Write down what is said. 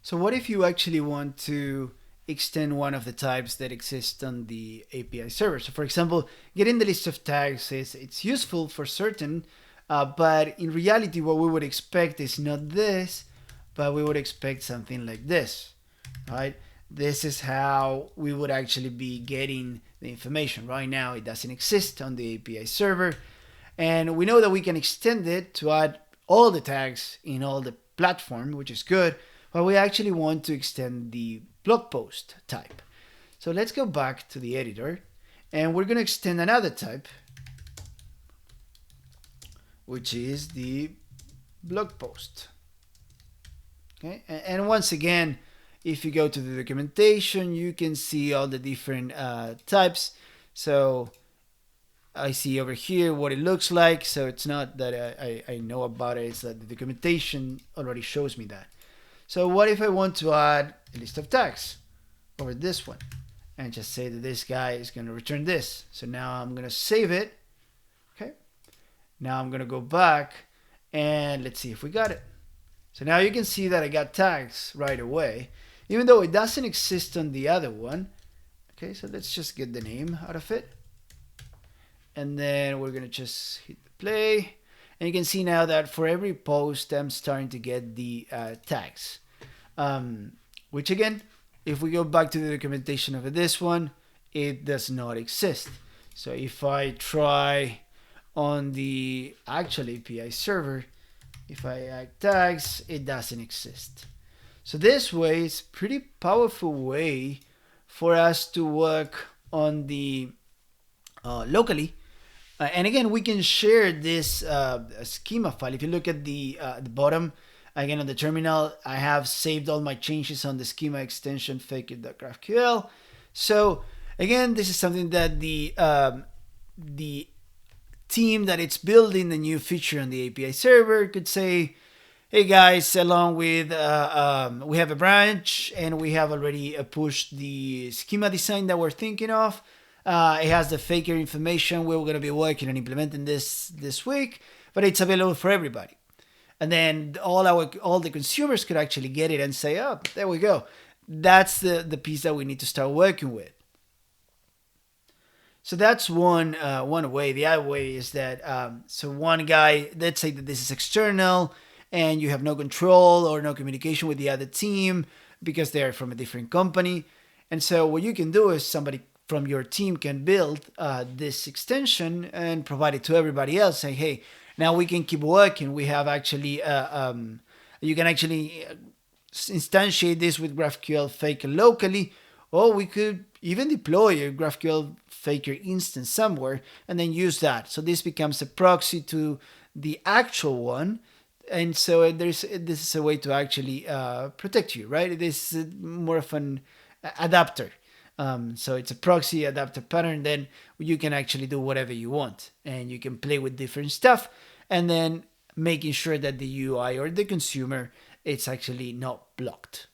So what if you actually want to extend one of the types that exist on the API server? So for example, getting the list of tags it's useful for certain, but in reality, what we would expect is not this, but we would expect something like this, right? This is how we would actually be getting the information. Right now, it doesn't exist on the API server, and we know that we can extend it to add all the tags in all the platform, which is good, but we actually want to extend the blog post type. So let's go back to the editor, and we're going to extend another type, which is the blog post. Okay, and once again, if you go to the documentation, you can see all the different types. So I see over here what it looks like. So it's not that I know about it, it's that the documentation already shows me that. So what if I want to add a list of tags over this one and just say that this guy is going to return this. So now I'm going to save it. Okay. Now I'm going to go back and let's see if we got it. So now you can see that I got tags right away, even though it doesn't exist on the other one. Okay, so let's just get the name out of it. And then we're going to just hit the play. And you can see now that for every post, I'm starting to get the tags. Which again, if we go back to the documentation of this one, it does not exist. So if I try on the actual API server, if I add tags, it doesn't exist. So this way is pretty powerful way for us to work on the locally. And again, we can share this schema file. If you look at the bottom, again on the terminal, I have saved all my changes on the schema extension faker.graphql. So again, this is something that the team that it's building the new feature on the API server could say, hey guys, along with we have a branch and we have already pushed the schema design that we're thinking of. It has the faker information. We're going to be working on implementing this week, but it's available for everybody. And then all the consumers could actually get it and say, oh, there we go. That's the piece that we need to start working with. So that's one way. The other way is that so one guy, let's say that this is external and you have no control or no communication with the other team because they're from a different company. And so what you can do is somebody from your team can build this extension and provide it to everybody else. Say, hey, now we can keep working. We have actually, you can actually instantiate this with GraphqL-faker locally, or we could even deploy a GraphqL-faker instance somewhere and then use that. So this becomes a proxy to the actual one. And so this is a way to actually protect you, right? This is more of an adapter. So it's a proxy adapter pattern. Then you can actually do whatever you want and you can play with different stuff and then making sure that the UI or the consumer, it's actually not blocked.